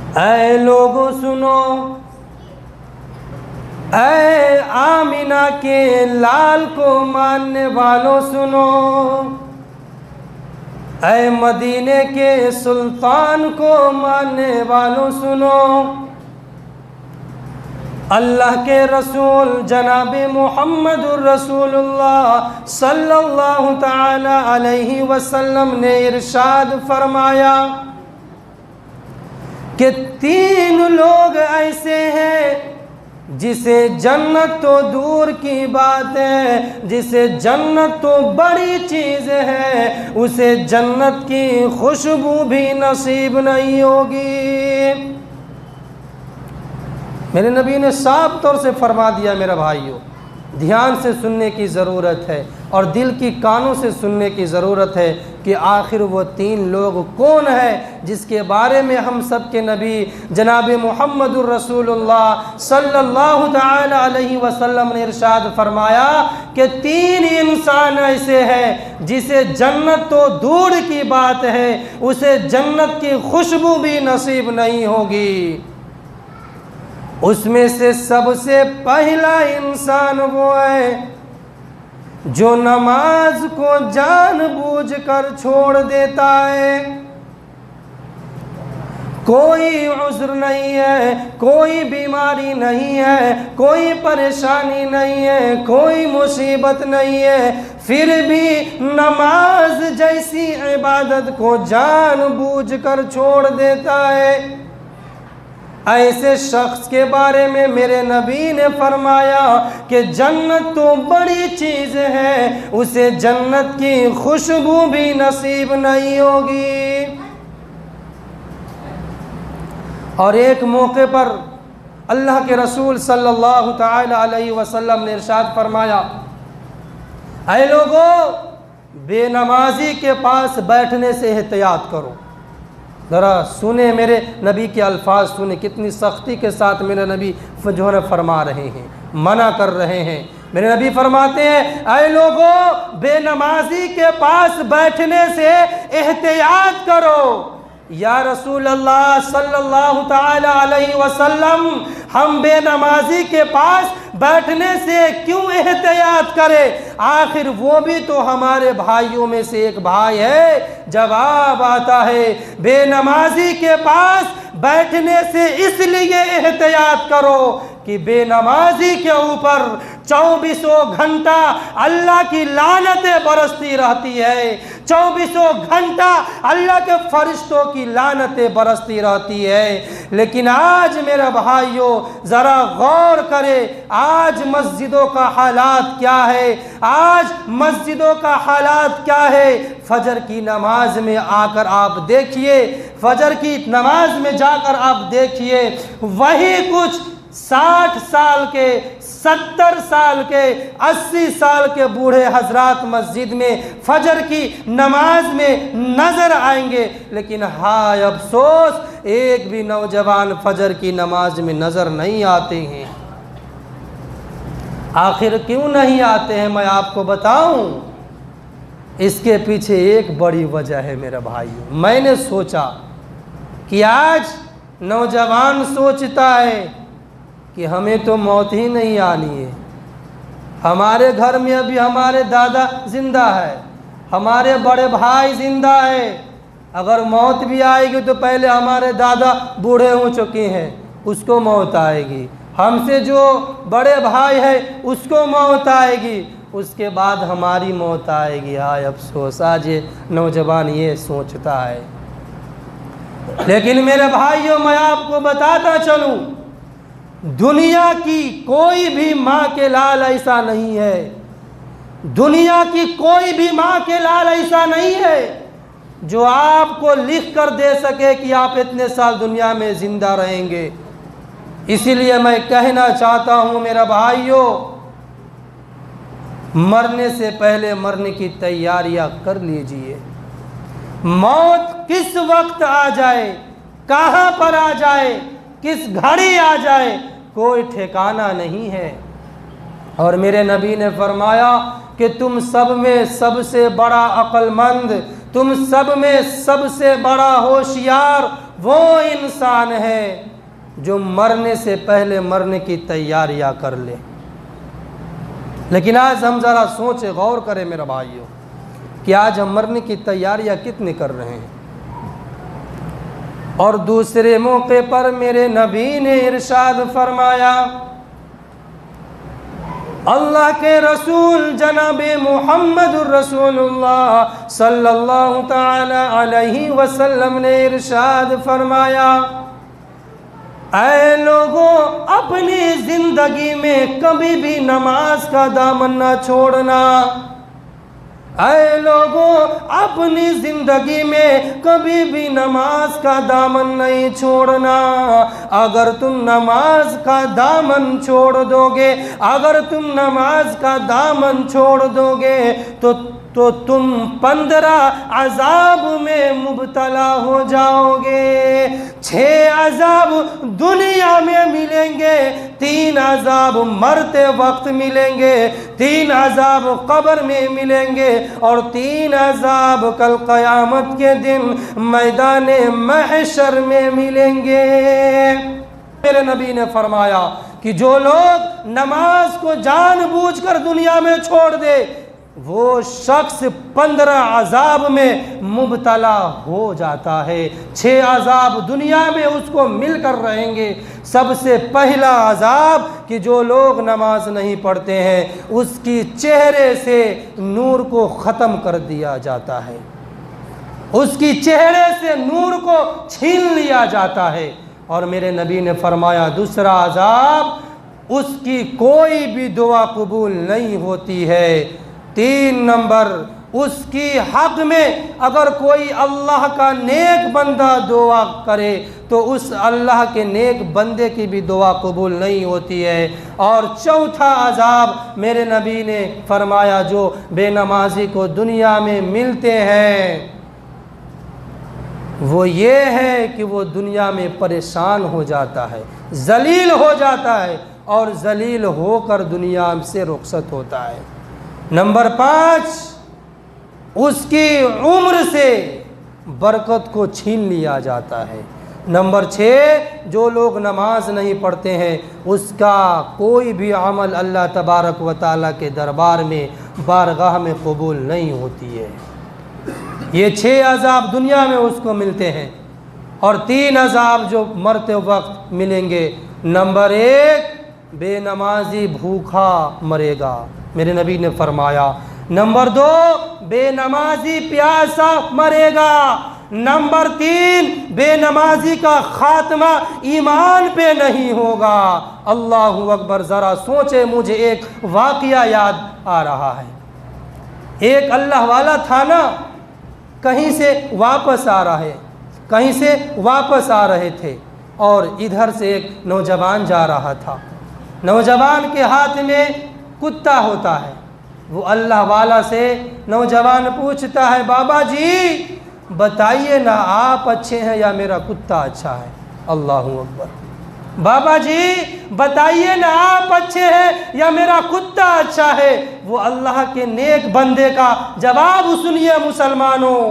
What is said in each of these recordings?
ऐ लोगों सुनो, ऐ आमिना के लाल को मानने वालों सुनो, ऐ मदीने के सुल्तान को मानने वालों सुनो। अल्लाह के रसूल जनाब मुहम्मदुर रसूलुल्लाह सल्लल्लाहु ताला अलैहि वसल्लम ने इरशाद फरमाया कि 3 लोग ऐसे हैं जिसे जन्नत तो दूर की बात है, जिसे जन्नत तो बड़ी चीज़ है, उसे जन्नत की खुशबू भी नसीब नहीं होगी। मेरे नबी ने साफ तौर से फरमा दिया। मेरा भाइयों, ध्यान से सुनने की ज़रूरत है और दिल की कानों से सुनने की ज़रूरत है कि आखिर वो 3 लोग कौन है जिसके बारे में हम सब के नबी जनाब मुहम्मदुर रसूलुल्लाह सल्लल्लाहु ताला अलैहि वसल्लम ने इरशाद फरमाया कि 3 इंसान ऐसे हैं जिसे जन्नत तो दूर की बात है, उसे जन्नत की खुशबू भी नसीब नहीं होगी। उसमें से सबसे पहला इंसान वो है जो नमाज को जानबूझकर छोड़ देता है। कोई उज़्र नहीं है, कोई बीमारी नहीं है, कोई परेशानी नहीं है, कोई मुसीबत नहीं है, फिर भी नमाज जैसी इबादत को जानबूझकर छोड़ देता है। ऐसे शख्स के बारे में मेरे नबी ने फरमाया कि जन्नत तो बड़ी चीज़ है, उसे जन्नत की खुशबू भी नसीब नहीं होगी। और एक मौके पर अल्लाह के रसूल सल्लल्लाहु ताला अलैहि वसल्लम ने इरशाद फरमाया, ऐ लोगों, बेनमाजी के पास बैठने से एहतियात करो। ज़रा सुने मेरे नबी के अल्फाज, सुने कितनी सख्ती के साथ मेरे नबी जो है फरमा रहे हैं, मना कर रहे हैं। मेरे नबी फरमाते हैं, ऐ लोगों, बेनमाजी के पास बैठने से एहतियात करो। या रसूल अल्लाह सल्लल्लाहु ताला अलैहि वसल्लम, हम बेनमाजी के पास बैठने से क्यों एहतियात करें? आखिर वो भी तो हमारे भाइयों में से एक भाई है। जवाब आता है, बेनमाजी के पास बैठने से इसलिए एहतियात करो कि बेनमाजी के ऊपर 24 घंटा अल्लाह की लानतें बरसती रहती है, 24 घंटा अल्लाह के फरिश्तों की लानतें बरसती रहती है। लेकिन आज मेरा भाइयों ज़रा गौर करें, आज मस्जिदों का हालात क्या है? आज मस्जिदों का हालात क्या है? फजर की नमाज में आकर आप देखिए, फजर की नमाज में जाकर आप देखिए, वही कुछ 60 साल के, 70 साल के, 80 साल के बूढ़े हजरात मस्जिद में फजर की नमाज में नज़र आएंगे। लेकिन हाय अफसोस, एक भी नौजवान फजर की नमाज में नज़र नहीं आते हैं। आखिर क्यों नहीं आते हैं, मैं आपको बताऊं। इसके पीछे एक बड़ी वजह है मेरे भाइयों। मैंने सोचा कि आज नौजवान सोचता है कि हमें तो मौत ही नहीं आनी है। हमारे घर में अभी हमारे दादा जिंदा है, हमारे बड़े भाई जिंदा है, अगर मौत भी आएगी तो पहले हमारे दादा बूढ़े हो चुके हैं, उसको मौत आएगी। हमसे जो बड़े भाई है उसको मौत आएगी, उसके बाद हमारी मौत आएगी। हाय अफसोस, आज ये नौजवान ये सोचता है। लेकिन मेरे भाइयों, मैं आपको बताता चलूं, दुनिया की कोई भी माँ के लाल ऐसा नहीं है, दुनिया की कोई भी माँ के लाल ऐसा नहीं है जो आपको लिख कर दे सके कि आप इतने साल दुनिया में ज़िंदा रहेंगे। इसीलिए मैं कहना चाहता हूँ मेरा भाइयों, मरने से पहले मरने की तैयारियां कर लीजिए। मौत किस वक्त आ जाए, कहाँ पर आ जाए, किस घड़ी आ जाए, कोई ठिकाना नहीं है। और मेरे नबी ने फरमाया कि तुम सब में सबसे बड़ा अक्लमंद, तुम सब में सबसे बड़ा होशियार वो इंसान है जो मरने से पहले मरने की तैयारियां कर ले। लेकिन आज हम ज़रा सोचे, गौर करें मेरे भाइयों, कि आज हम मरने की तैयारियां कितनी कर रहे हैं। और दूसरे मौके पर मेरे नबी ने इरशाद फरमाया, अल्लाह के रसूल जनाब मुहम्मदुर रसूलुल्लाह सल्लल्लाहु ताला अलैहि वसल्लम ने इरशाद फरमाया, ऐ लोगों, अपनी ज़िंदगी में कभी भी नमाज का दामन न छोड़ना। ऐ लोगों, अपनी ज़िंदगी में कभी भी नमाज का दामन नहीं छोड़ना। अगर तुम नमाज का दामन छोड़ दोगे, अगर तुम नमाज का दामन छोड़ दोगे तो तुम 15 अजाब में मुब्तला हो जाओगे। 6 अजाब दुनिया में मिलेंगे, 3 अजाब मरते वक्त मिलेंगे, 3 अजाब कब्र में मिलेंगे और 3 अजाब कल क़यामत के दिन मैदान महशर में मिलेंगे। मेरे नबी ने फरमाया कि जो लोग नमाज को जानबूझकर दुनिया में छोड़ दे, वो शख्स 15 अजाब में मुब्तला हो जाता है। 6 अजाब दुनिया में उसको मिलकर रहेंगे। सबसे पहला अजाब कि जो लोग नमाज नहीं पढ़ते हैं, उसकी चेहरे से नूर को ख़त्म कर दिया जाता है, उसकी चेहरे से नूर को छीन लिया जाता है। और मेरे नबी ने फरमाया, दूसरा अजाब, उसकी कोई भी दुआ कबूल नहीं होती है। 3 नंबर, उसकी हक में अगर कोई अल्लाह का नेक बंदा दुआ करे तो उस अल्लाह के नेक बंदे की भी दुआ कबूल नहीं होती है। और चौथा अजाब मेरे नबी ने फरमाया, जो बेनमाजी को दुनिया में मिलते हैं, वो ये है कि वो दुनिया में परेशान हो जाता है, जलील हो जाता है और जलील होकर दुनिया से रुखसत होता है। नंबर 5, उसकी उम्र से बरकत को छीन लिया जाता है। नंबर 6, जो लोग नमाज नहीं पढ़ते हैं, उसका कोई भी अमल अल्लाह तबारक व तआला के दरबार में, बारगाह में कबूल नहीं होती है। ये 6 अजाब दुनिया में उसको मिलते हैं और 3 अजाब जो मरते वक्त मिलेंगे। नंबर 1, बेनमाजी भूखा मरेगा, मेरे नबी ने फरमाया। नंबर 2, बेनमाजी प्यासा मरेगा। नंबर 3, बेनमाजी का खात्मा ईमान पे नहीं होगा। अल्लाहु अकबर। ज़रा सोचे, मुझे एक वाक़या याद आ रहा है। एक अल्लाह वाला था ना, कहीं से वापस आ रहे थे और इधर से एक नौजवान जा रहा था। नौजवान के हाथ में कुत्ता होता है। वो अल्लाह वाला से नौजवान पूछता है, बाबा जी बताइए ना, आप अच्छे हैं या मेरा कुत्ता अच्छा है? अल्लाहु अकबर। बाबा जी बताइए ना, आप अच्छे हैं या मेरा कुत्ता अच्छा है? वो अल्लाह के नेक बंदे का जवाब सुनिए मुसलमानों।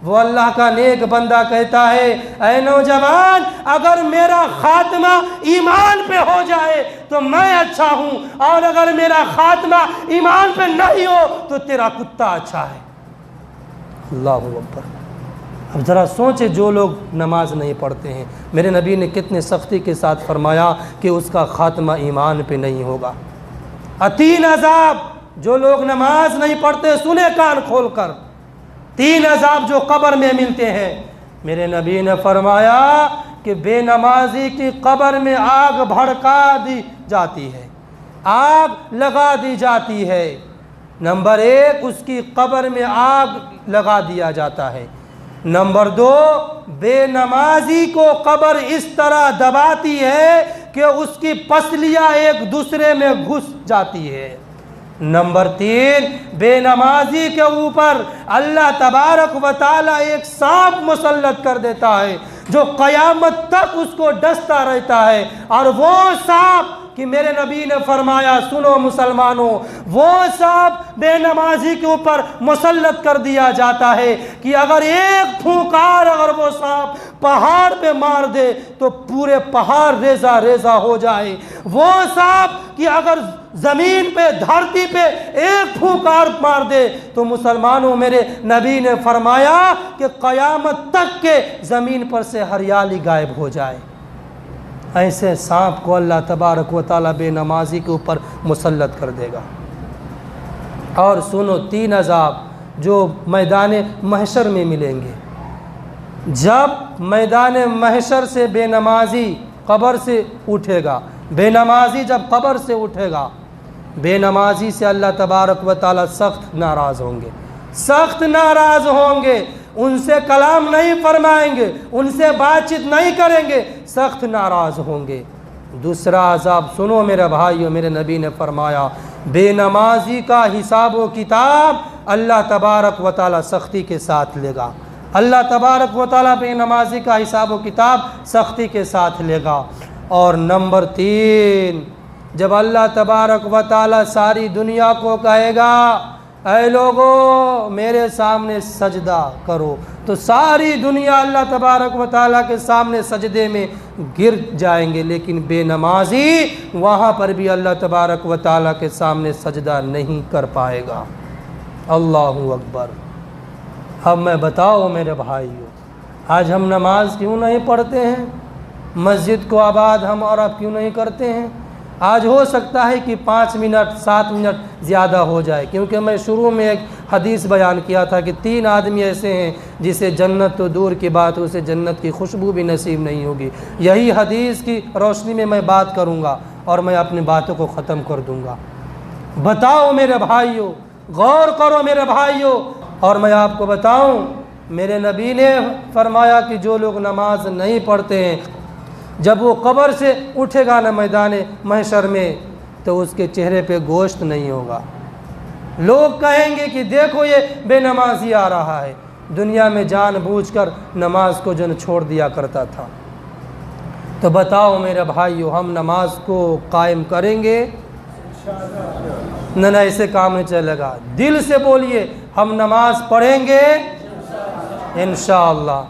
वो अल्लाह का नेक बंदा कहता है, ऐ नौजवान, अगर मेरा खात्मा ईमान पे हो जाए तो मैं अच्छा हूँ, और अगर मेरा खात्मा ईमान पे नहीं हो तो तेरा कुत्ता अच्छा है। अल्लाहु अकबर। अब ज़रा सोचे, जो लोग नमाज नहीं पढ़ते हैं, मेरे नबी ने कितने सख्ती के साथ फरमाया कि उसका खात्मा ईमान पे नहीं होगा। 3 अजाब जो लोग नमाज नहीं पढ़ते, सुने कान खोल कर, 3 अजाब जो कब्र में मिलते हैं। मेरे नबी ने फरमाया कि बेनमाजी की कब्र में आग भड़का दी जाती है, आग लगा दी जाती है। नंबर 1, उसकी कब्र में आग लगा दिया जाता है। नंबर 2, बेनमाजी को कब्र इस तरह दबाती है कि उसकी पसलियाँ एक दूसरे में घुस जाती है। नंबर 3, बेनमाजी के ऊपर अल्लाह तबारक व तआला एक सांप मुसल्लत कर देता है जो क़यामत तक उसको डसता रहता है, और वो सांप कि मेरे नबी ने फरमाया, सुनो मुसलमानों, वो सांप बेनमाजी के ऊपर मुसल्लत कर दिया जाता है कि अगर एक फूंकार अगर वो सांप पहाड़ पे मार दे तो पूरे पहाड़ रेजा रेजा हो जाए। वो सांप कि अगर ज़मीन पे धरती पे एक फूंकार मार दे तो मुसलमानों, मेरे नबी ने फरमाया कि क़यामत तक के ज़मीन पर से हरियाली गायब हो जाए। ऐसे सांप को अल्लाह तबारक व तआला बेनमाजी के ऊपर मुसल्लत कर देगा। और सुनो, 3 अज़ाब जो मैदान महशर में मिलेंगे। जब मैदान महशर से बेनमाजी कब्र से उठेगा, बेनमाजी जब कब्र से उठेगा, बेनमाजी से अल्लाह तबारक व तआला सख्त नाराज़ होंगे, सख्त नाराज़ होंगे। उनसे कलाम नहीं फरमाएंगे, उनसे बातचीत नहीं करेंगे, सख्त नाराज़ होंगे। दूसरा अज़ाब सुनो मेरे भाइयों, मेरे नबी ने फरमाया, बेनमाजी का हिसाब व किताब अल्लाह तबारक व तआला सख्ती के साथ लेगा। अल्लाह तबारक व तआला बेनमाजी का हिसाब व किताब सख्ती के साथ लेगा। और नंबर 3, जब अल्लाह तबारक व तआला सारी दुनिया को कहेगा, ऐ लोगो मेरे सामने सजदा करो, तो सारी दुनिया अल्लाह तबारक व तआला के सामने सजदे में गिर जाएंगे। लेकिन बेनमाजी वहाँ पर भी अल्लाह तबारक व तआला के सामने सजदा नहीं कर पाएगा। अल्लाहु अकबर। अब मैं बताओ मेरे भाइयों, आज हम नमाज क्यों नहीं पढ़ते हैं? मस्जिद को आबाद हम और आप क्यों नहीं करते हैं? आज हो सकता है कि 5 मिनट 7 मिनट ज़्यादा हो जाए, क्योंकि मैं शुरू में एक हदीस बयान किया था कि 3 आदमी ऐसे हैं जिसे जन्नत तो दूर की बात, उसे जन्नत की खुशबू भी नसीब नहीं होगी। यही हदीस की रोशनी में मैं बात करूँगा और मैं अपनी बातों को ख़त्म कर दूँगा। बताओ मेरे भाइयों, गौर करो मेरे भाइयों। और मैं आपको बताऊं, मेरे नबी ने फरमाया कि जो लोग नमाज नहीं पढ़ते हैं, जब वो कब्र से उठेगा ना मैदान महशर में, तो उसके चेहरे पे गोश्त नहीं होगा। लोग कहेंगे कि देखो ये बेनमाजी आ रहा है, दुनिया में जानबूझकर नमाज को जो छोड़ दिया करता था। तो बताओ मेरे भाइयों, हम नमाज को कायम करेंगे? न ऐसे काम नहीं चलेगा। दिल से बोलिए, हम नमाज पढ़ेंगे इंशाअल्लाह।